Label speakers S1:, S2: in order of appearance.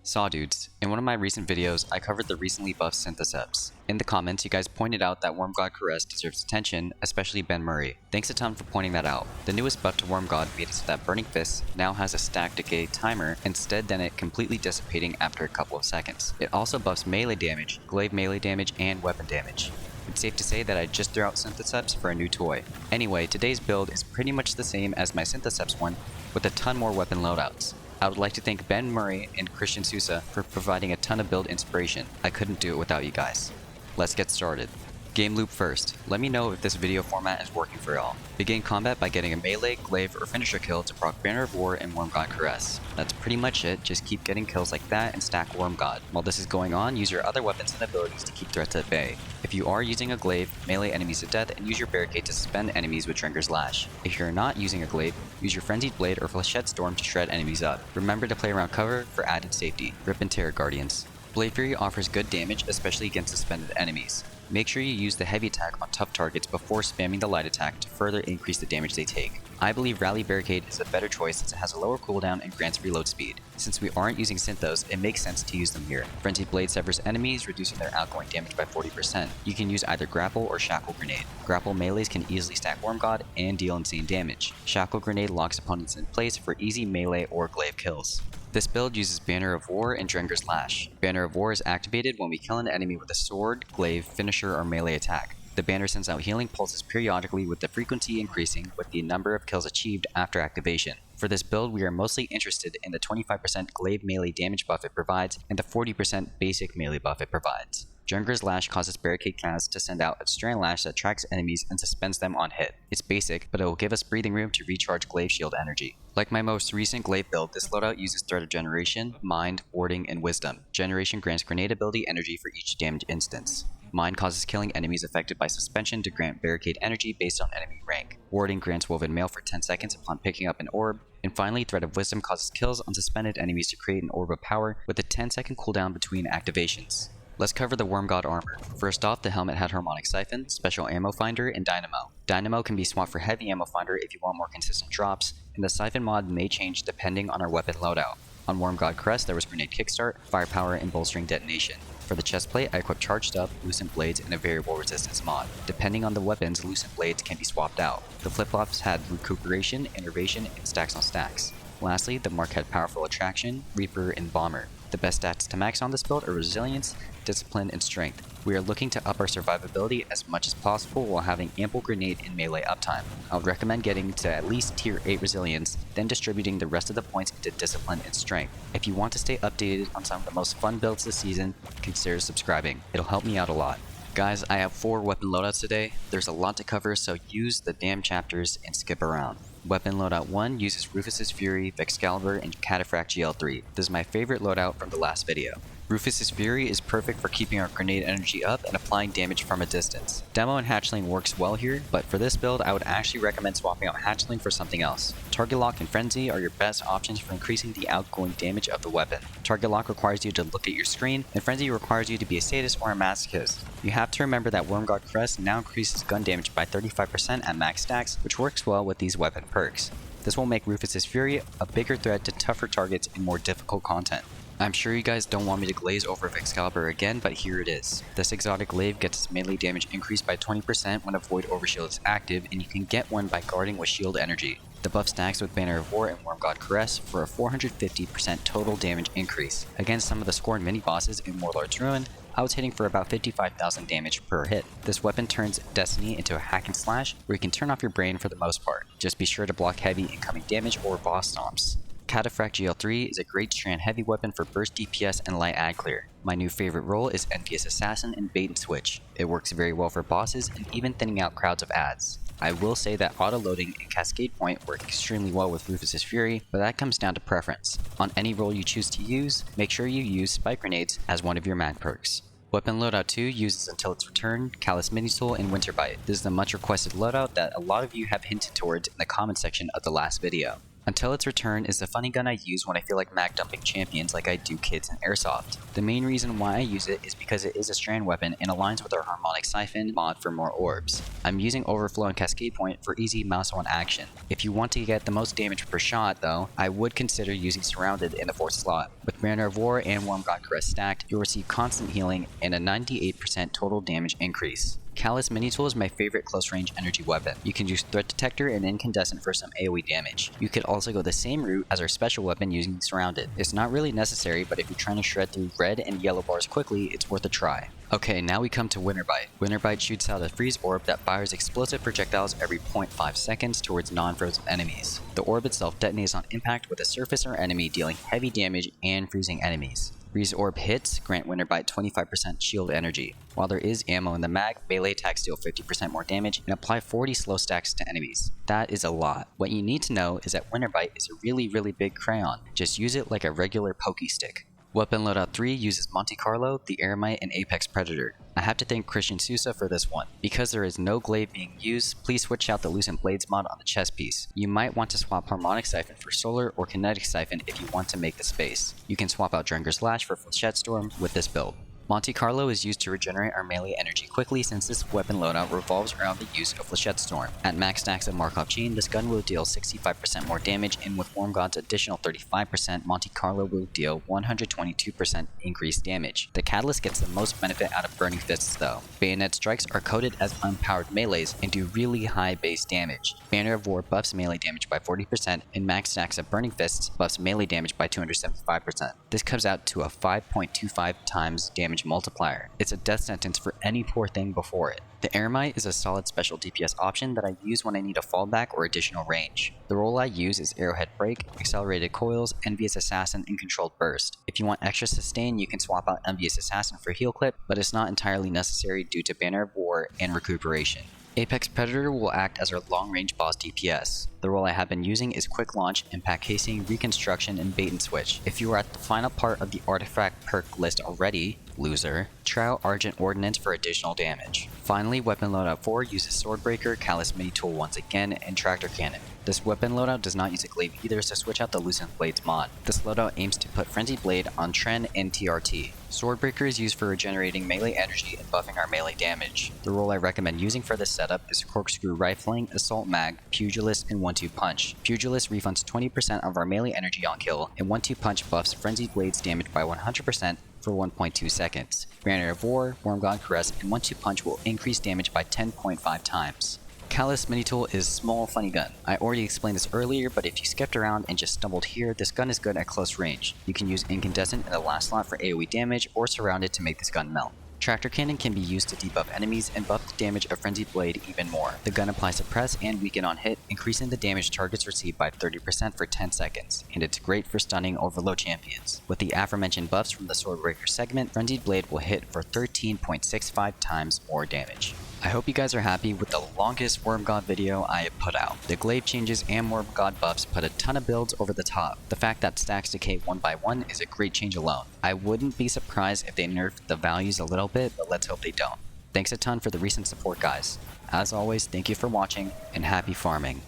S1: Saw dudes, in one of my recent videos, I covered the recently buffed Syntheseps. In the comments, you guys pointed out that Wormgod Caress deserves attention, especially Ben Murray. Thanks a ton for pointing that out. The newest buff to Wormgod made it so that Burning Fist now has a stack decay timer instead than it completely dissipating after a couple of seconds. It also buffs melee damage, glaive melee damage, and weapon damage. It's safe to say that I just threw out Syntheseps for a new toy. Anyway, today's build is pretty much the same as my Syntheseps one, with a ton more weapon loadouts. I would like to thank Ben Murray and Christian Sousa for providing a ton of build inspiration. I couldn't do it without you guys. Let's get started. Gameloop first. Let me know if this video format is working for y'all. Begin combat by getting a melee, glaive, or finisher kill to proc Banner of War and Wormgod Caress. That's pretty much it, just keep getting kills like that and stack Wormgod. While this is going on, use your other weapons and abilities to keep threats at bay. If you are using a glaive, melee enemies to death and use your barricade to suspend enemies with Drenger's Lash. If you're not using a glaive, use your Frenzied Blade or Flechette Storm to shred enemies up. Remember to play around cover for added safety. Rip and Tear Guardians. Blade Fury offers good damage, especially against suspended enemies. Make sure you use the heavy attack on tough targets before spamming the light attack to further increase the damage they take. I believe Rally Barricade is a better choice since it has a lower cooldown and grants reload speed. Since we aren't using Synthos, it makes sense to use them here. Frenzied Blade severs enemies, reducing their outgoing damage by 40%. You can use either Grapple or Shackle Grenade. Grapple melees can easily stack Wormgod and deal insane damage. Shackle Grenade locks opponents in place for easy melee or glaive kills. This build uses Banner of War and Drenger's Lash. Banner of War is activated when we kill an enemy with a sword, glaive, finisher, or melee attack. The banner sends out healing pulses periodically with the frequency increasing with the number of kills achieved after activation. For this build, we are mostly interested in the 25% glaive melee damage buff it provides and the 40% basic melee buff it provides. Drenger's Lash causes Barricade Cast to send out a Strand Lash that tracks enemies and suspends them on hit. It's basic, but it will give us breathing room to recharge Glaive Shield energy. Like my most recent Glaive build, this loadout uses Threat of Generation, Mind, Warding, and Wisdom. Generation grants grenade ability energy for each damage instance. Mind causes killing enemies affected by suspension to grant barricade energy based on enemy rank. Warding grants Woven Mail for 10 seconds upon picking up an orb. And finally, Threat of Wisdom causes kills on suspended enemies to create an orb of power with a 10-second cooldown between activations. Let's cover the Wormgod armor. First off, the helmet had Harmonic Siphon, Special Ammo Finder, and Dynamo. Dynamo can be swapped for Heavy Ammo Finder if you want more consistent drops, and the Siphon mod may change depending on our weapon loadout. On Wormgod Crest, there was Grenade Kickstart, Firepower, and Bolstering Detonation. For the chestplate, I equipped Charged Up, Lucent Blades, and a Variable Resistance mod. Depending on the weapons, Lucent Blades can be swapped out. The flip-flops had Recuperation, Innervation, and Stacks on Stacks. Lastly, the Mark had Powerful Attraction, Reaper, and Bomber. The best stats to max on this build are Resilience, Discipline, and Strength. We are looking to up our survivability as much as possible while having ample grenade and melee uptime. I would recommend getting to at least tier 8 Resilience, then distributing the rest of the points into Discipline and Strength. If you want to stay updated on some of the most fun builds this season, consider subscribing. It'll help me out a lot. Guys, I have 4 weapon loadouts today. There's a lot to cover, so use the damn chapters and skip around. Weapon loadout 1 uses Rufus's Fury, Excalibur, and Cataphract GL3. This is my favorite loadout from the last video. Rufus's Fury is perfect for keeping our grenade energy up and applying damage from a distance. Demo and Hatchling works well here, but for this build I would actually recommend swapping out Hatchling for something else. Target Lock and Frenzy are your best options for increasing the outgoing damage of the weapon. Target Lock requires you to look at your screen, and Frenzy requires you to be a sadist or a masochist. You have to remember that Wormgod Crest now increases gun damage by 35% at max stacks, which works well with these weapon perks. This will make Rufus's Fury a bigger threat to tougher targets and more difficult content. I'm sure you guys don't want me to glaze over Excalibur again, but here it is. This exotic glaive gets its melee damage increased by 20% when a Void Overshield is active, and you can get one by guarding with shield energy. The buff stacks with Banner of War and Wormgod Caress for a 450% total damage increase. Against some of the scorned mini-bosses in Warlord's Ruin, I was hitting for about 55,000 damage per hit. This weapon turns Destiny into a hack and slash where you can turn off your brain for the most part. Just be sure to block heavy incoming damage or boss stomps. Cataphract GL3 is a great Strand heavy weapon for burst DPS and light ad clear. My new favorite role is Envious Assassin and Bait and Switch. It works very well for bosses and even thinning out crowds of ads. I will say that auto-loading and Cascade Point work extremely well with Rufus's Fury, but that comes down to preference. On any role you choose to use, make sure you use Spike Grenades as one of your mag perks. Weapon loadout 2 uses Until Its Return, Callous Mini-Soul, and Winter Bite. This is a much requested loadout that a lot of you have hinted towards in the comment section of the last video. Until Its Return is the funny gun I use when I feel like mag dumping champions like I do kids in Airsoft. The main reason why I use it is because it is a Strand weapon and aligns with our Harmonic Siphon mod for more orbs. I'm using Overflow and Cascade Point for easy mouse on action. If you want to get the most damage per shot though, I would consider using Surrounded in the 4th slot. With With Banner of War and Wormgod Caress stacked, you'll receive constant healing and a 98% total damage increase. Callous Mini Tool is my favorite close range energy weapon. You can use Threat Detector and Incandescent for some AoE damage. You could also go the same route as our special weapon using Surrounded. It's not really necessary, but if you're trying to shred through red and yellow bars quickly, it's worth a try. Okay, now we come to Winterbite. Winterbite shoots out a freeze orb that fires explosive projectiles every 0.5 seconds towards non-frozen enemies. The orb itself detonates on impact with a surface or enemy, dealing heavy damage and freezing enemies. Freeze orb hits grant Winterbite 25% shield energy. While there is ammo in the mag, melee attacks deal 50% more damage and apply 40 slow stacks to enemies. That is a lot. What you need to know is that Winterbite is a really big crayon. Just use it like a regular pokey stick. Weapon Loadout 3 uses Monte Carlo, the Eremite, and Apex Predator. I have to thank Christian Sousa for this one. Because there is no glaive being used, please switch out the Loosened Blades mod on the chest piece. You might want to swap Harmonic Siphon for Solar or Kinetic Siphon if you want to make the space. You can swap out Drenger's Lash for Flechette Storm with this build. Monte Carlo is used to regenerate our melee energy quickly since this weapon loadout revolves around the use of Flechette Storm. At max stacks of Markov Chain, this gun will deal 65% more damage, and with Wormgod's additional 35%, Monte Carlo will deal 122% increased damage. The Catalyst gets the most benefit out of Burning Fists though. Bayonet strikes are coded as unpowered melees and do really high base damage. Banner of War buffs melee damage by 40%, and max stacks of Burning Fists buffs melee damage by 275%. This comes out to a 5.25 times damage multiplier. It's a death sentence for any poor thing before it. The Eremite is a solid special DPS option that I use when I need a fallback or additional range. The role I use is Arrowhead Break, Accelerated Coils, Envious Assassin, and Controlled Burst. If you want extra sustain, you can swap out Envious Assassin for Heal Clip, but it's not entirely necessary due to Banner of War and Recuperation. Apex Predator will act as our long-range boss DPS. The role I have been using is Quick Launch, Impact Casing, Reconstruction, and Bait and Switch. If you are at the final part of the artifact perk list already, loser, try out Argent Ordnance for additional damage. Finally, Weapon Loadout 4 uses Swordbreaker, Callous Mini Tool once again, and Tractor Cannon. This weapon loadout does not use a glaive either, so switch out the Loosened Blades mod. This loadout aims to put Frenzied Blade on Strand and TRT. Swordbreaker is used for regenerating melee energy and buffing our melee damage. The role I recommend using for this setup is Corkscrew Rifling, Assault Mag, Pugilist, and 1-2 Punch. Pugilist refunds 20% of our melee energy on kill, and 1-2 Punch buffs Frenzied Blades damage by 100% for 1.2 seconds. Banner of War, Wormgod Caress, and 1-2 Punch will increase damage by 10.5 times. Callous Mini Tool is a small, funny gun. I already explained this earlier, but if you skipped around and just stumbled here, this gun is good at close range. You can use Incandescent in the last slot for AoE damage, or Surrounded to make this gun melt. Tractor Cannon can be used to debuff enemies and buff the damage of Frenzied Blade even more. The gun applies Suppress and Weaken on hit, increasing the damage targets receive by 30% for 10 seconds, and it's great for stunning overload champions. With the aforementioned buffs from the Swordbreaker segment, Frenzied Blade will hit for 13.65 times more damage. I hope you guys are happy with the longest Wormgod video I have put out. The glaive changes and Wormgod buffs put a ton of builds over the top. The fact that stacks decay one by one is a great change alone. I wouldn't be surprised if they nerfed the values a little bit, but let's hope they don't. Thanks a ton for the recent support, guys. As always, thank you for watching, and happy farming.